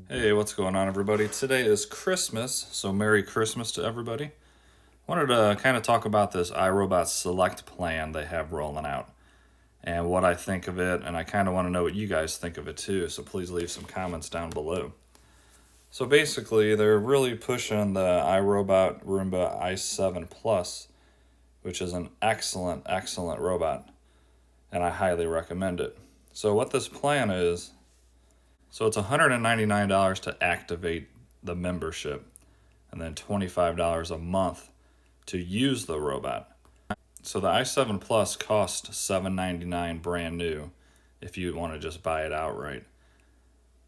Hey, what's going on, everybody? Today is Christmas, so Merry Christmas to everybody. Wanted to kind of talk about this iRobot Select plan they have rolling out and what I think of it, and I kind of want to know what you guys think of it too, so please leave some comments down below. So basically, they're really pushing the iRobot Roomba i7 Plus, which is an excellent, excellent robot, and I highly recommend it. So what this plan is, so it's $199 to activate the membership, and then $25 a month to use the robot. So the i7 Plus costs $799 brand new if you want to just buy it outright.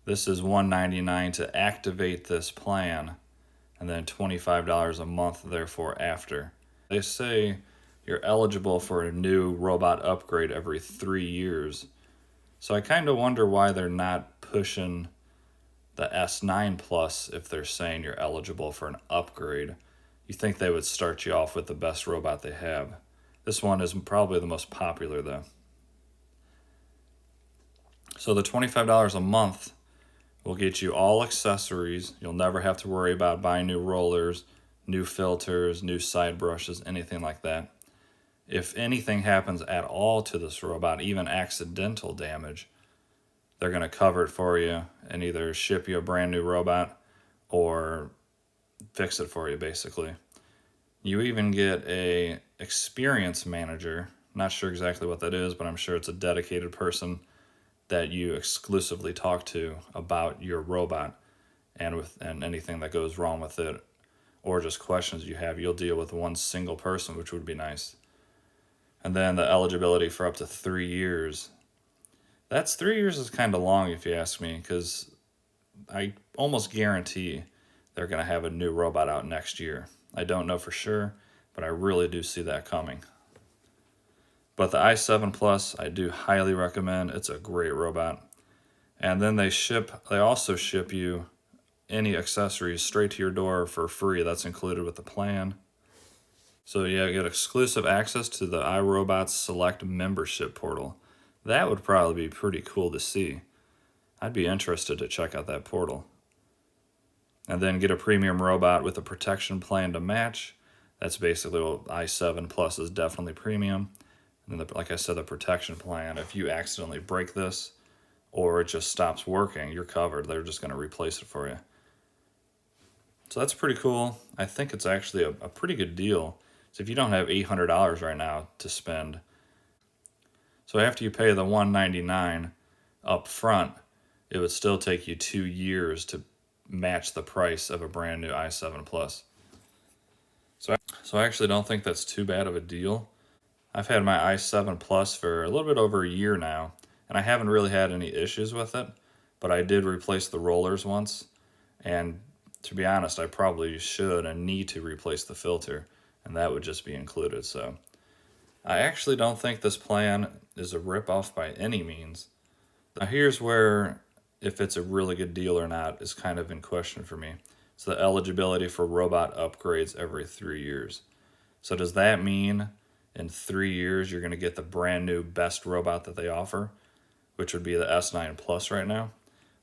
This is $199 to activate this plan, and then $25 a month therefore after. They say you're eligible for a new robot upgrade every 3 years. So I kind of wonder why they're not pushing the S9 Plus if they're saying you're eligible for an upgrade. You think they would start you off with the best robot they have. This one is probably the most popular though. So the $25 a month will get you all accessories. You'll never have to worry about buying new rollers, new filters, new side brushes, anything like that. If anything happens at all to this robot, even accidental damage, they're going to cover it for you and either ship you a brand new robot or fix it for you, basically. You even get a experience manager. Not sure exactly what that is, but I'm sure it's a dedicated person that you exclusively talk to about your robot and anything that goes wrong with it, or just questions you have. You'll deal with one single person, which would be nice. And then the eligibility for up to 3 years. 3 years is kind of long if you ask me, because I almost guarantee they're going to have a new robot out next year. I don't know for sure, but I really do see that coming. But the i7 Plus, I do highly recommend. It's a great robot. And then they also ship you any accessories straight to your door for free. That's included with the plan. So yeah, you get exclusive access to the iRobot Select membership portal. That would probably be pretty cool to see. I'd be interested to check out that portal. And then get a premium robot with a protection plan to match. That's basically what i7 Plus is, definitely premium. And then, like I said, the protection plan, if you accidentally break this or it just stops working, you're covered. They're just going to replace it for you. So that's pretty cool. I think it's actually a pretty good deal. So if you don't have $800 right now to spend, so after you pay the $199 up front, it would still take you 2 years to match the price of a brand new i7 Plus. So I actually don't think that's too bad of a deal. I've had my i7 Plus for a little bit over a year now, and I haven't really had any issues with it, but I did replace the rollers once, and to be honest, I probably should and need to replace the filter, and that would just be included. So I actually don't think this plan is a ripoff by any means. Now here's where if it's a really good deal or not is kind of in question for me. It's the eligibility for robot upgrades every 3 years. So does that mean in 3 years you're going to get the brand new best robot that they offer, which would be the S9 Plus right now?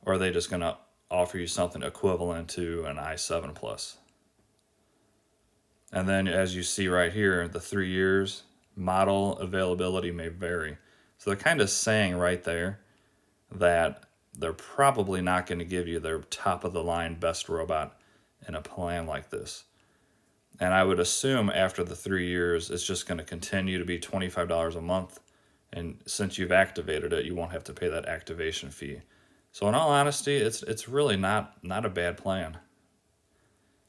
Or are they just going to offer you something equivalent to an i7 Plus? And then as you see right here, the 3 years, model availability may vary. So they're kind of saying right there that they're probably not going to give you their top of the line best robot in a plan like this. And I would assume after the 3 years, it's just going to continue to be $25 a month. And since you've activated it, you won't have to pay that activation fee. So in all honesty, it's really not a bad plan.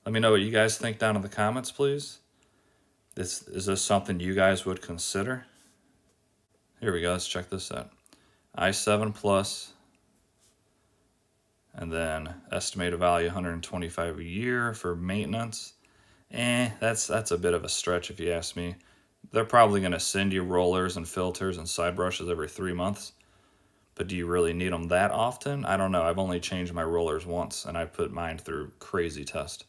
Let me know what you guys think down in the comments, please. Is this something you guys would consider? Here we go. Let's check this out. i7 Plus, and then estimated value $125 a year for maintenance. That's a bit of a stretch if you ask me. They're probably going to send you rollers and filters and side brushes every 3 months. But do you really need them that often? I don't know. I've only changed my rollers once, and I put mine through crazy test.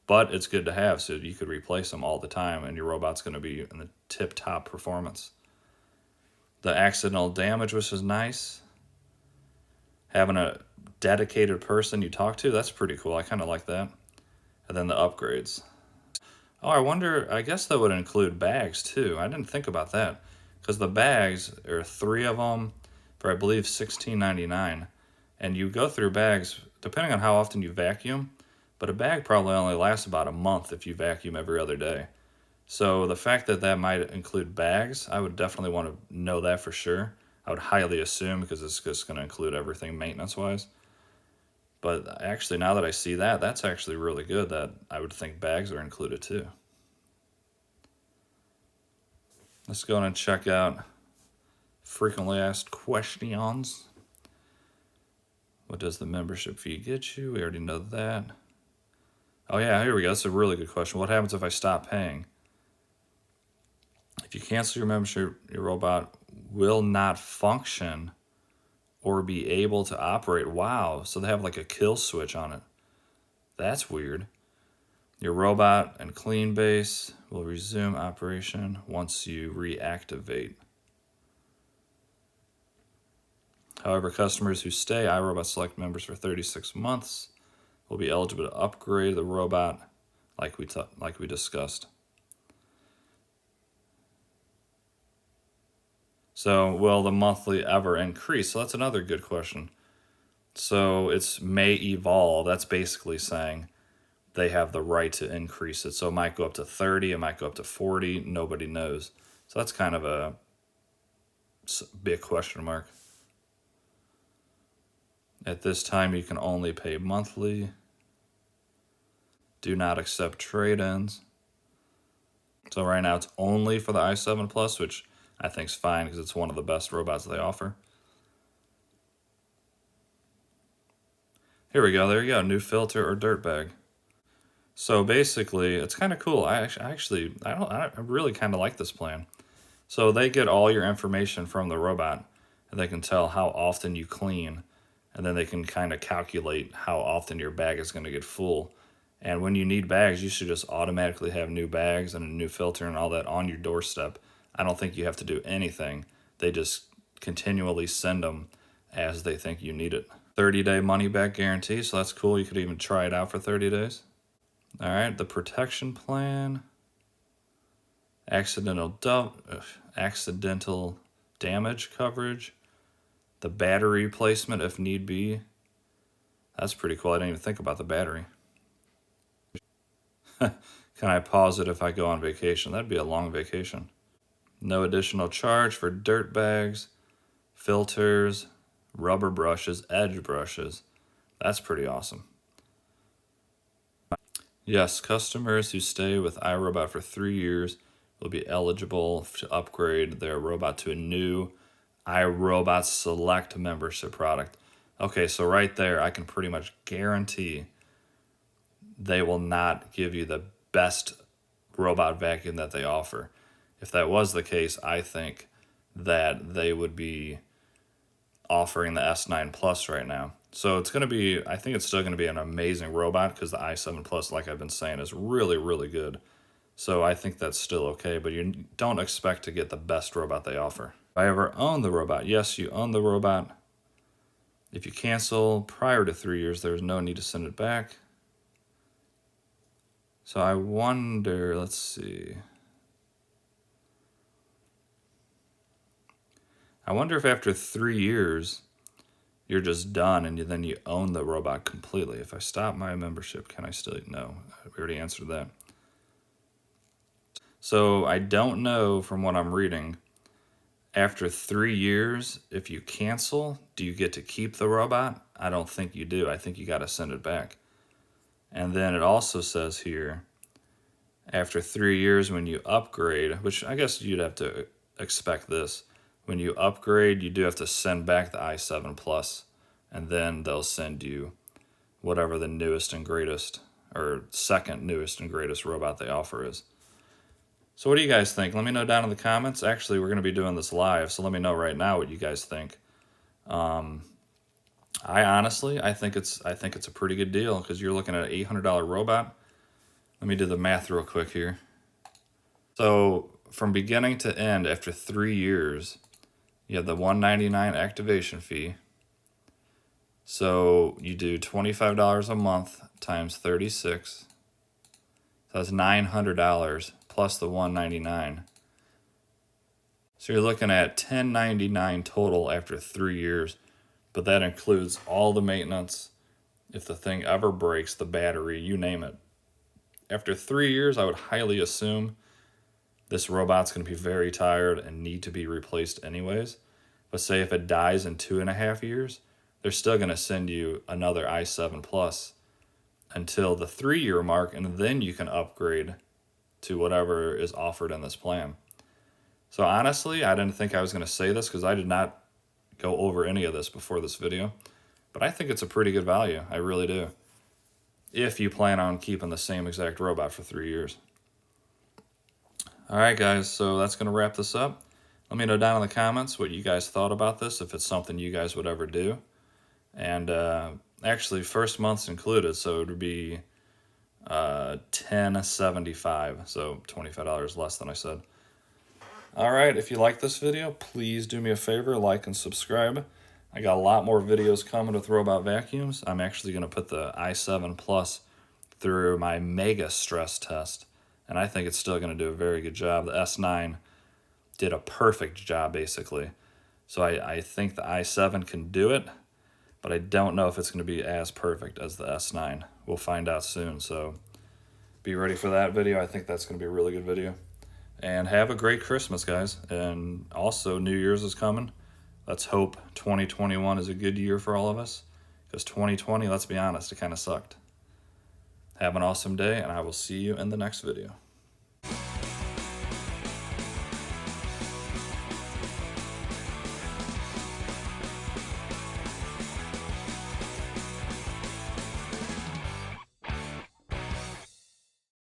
but it's good to have, so you could replace them all the time and your robot's going to be in the tip-top performance. The accidental damage, which is nice. Having a dedicated person you talk to, that's pretty cool. I kind of like that. And then the upgrades. Oh, I wonder, I guess that would include bags too. I didn't think about that. Because the bags, there are 3 of them for I believe $16.99. And you go through bags, depending on how often you vacuum, but a bag probably only lasts about a month if you vacuum every other day. So the fact that that might include bags, I would definitely want to know that for sure. I would highly assume because it's just going to include everything maintenance-wise. But actually, now that I see that, that's actually really good that I would think bags are included too. Let's go and check out frequently asked questions. What does the membership fee get you? We already know that. Oh yeah, here we go. That's a really good question. What happens if I stop paying? If you cancel your membership, your robot will not function or be able to operate. Wow, so they have like a kill switch on it. That's weird. Your robot and clean base will resume operation once you reactivate. However, customers who stay iRobot Select members for 36 months will be eligible to upgrade the robot like we discussed. So will the monthly ever increase? So that's another good question. So it's may evolve. That's basically saying they have the right to increase it. So it might go up to 30, it might go up to 40, nobody knows. So that's kind of a big question mark. At this time, you can only pay monthly. Do not accept trade-ins. So right now it's only for the i7 Plus, which I think is fine because it's one of the best robots they offer. Here we go. There you go. New filter or dirt bag. So basically, it's kind of cool. I really kind of like this plan. So they get all your information from the robot, and they can tell how often you clean, and then they can kind of calculate how often your bag is going to get full. And when you need bags, you should just automatically have new bags and a new filter and all that on your doorstep. I don't think you have to do anything. They just continually send them as they think you need it. 30-day money-back guarantee, so that's cool. You could even try it out for 30 days. All right, the protection plan. Accidental damage coverage. The battery replacement if need be. That's pretty cool. I didn't even think about the battery. Can I pause it if I go on vacation? That'd be a long vacation. No additional charge for dirt bags, filters, rubber brushes, edge brushes. That's pretty awesome. Yes, customers who stay with iRobot for 3 years will be eligible to upgrade their robot to a new iRobot Select membership product. Okay, so right there, I can pretty much guarantee they will not give you the best robot vacuum that they offer. If that was the case, I think that they would be offering the S9 Plus right now. So it's going to be, I think it's still going to be an amazing robot because the i7 Plus, like I've been saying, is really, really good. So I think that's still okay, but you don't expect to get the best robot they offer. If I ever own the robot, yes, you own the robot. If you cancel prior to 3 years, there's no need to send it back. So I wonder, let's see. I wonder if after 3 years, you're just done and then you own the robot completely. If I stop my membership, can I still? No, we already answered that. So I don't know from what I'm reading, after 3 years, if you cancel, do you get to keep the robot? I don't think you do. I think you got to send it back. And then it also says here, after 3 years when you upgrade, which I guess you'd have to expect this, when you upgrade, you do have to send back the i7 Plus, and then they'll send you whatever the newest and greatest, or second newest and greatest robot they offer is. So what do you guys think? Let me know down in the comments. Actually, we're going to be doing this live, so let me know right now what you guys think. I think it's a pretty good deal because you're looking at an $800 robot Let me do the math real quick here. So from beginning to end, after 3 years, you have the $199 activation fee. So you do $25 a month times 36. So that's $900 plus the $199. So you're looking at $1099 total after 3 years, but that includes all the maintenance. If the thing ever breaks, the battery, you name it. After 3 years, I would highly assume this robot's going to be very tired and need to be replaced anyways. But say if it dies in 2.5 years, they're still going to send you another i7 Plus until the 3-year mark, and then you can upgrade to whatever is offered in this plan. So honestly, I didn't think I was going to say this because I did not go over any of this before this video, but I think it's a pretty good value. I really do. If you plan on keeping the same exact robot for 3 years. All right, guys, so that's going to wrap this up. Let me know down in the comments what you guys thought about this, if it's something you guys would ever do. And actually, first month's included, so it would be $10.75, so $25 less than I said. All right, if you like this video, please do me a favor, like and subscribe. I got a lot more videos coming with robot vacuums. I'm actually going to put the i7 Plus through my mega stress test, and I think it's still going to do a very good job. The S9 did a perfect job, basically. So I think the i7 can do it, but I don't know if it's going to be as perfect as the S9. We'll find out soon, so be ready for that video. I think that's going to be a really good video. And have a great Christmas, guys. And also, New Year's is coming. Let's hope 2021 is a good year for all of us, because 2020, let's be honest, it kind of sucked. Have an awesome day, and I will see you in the next video.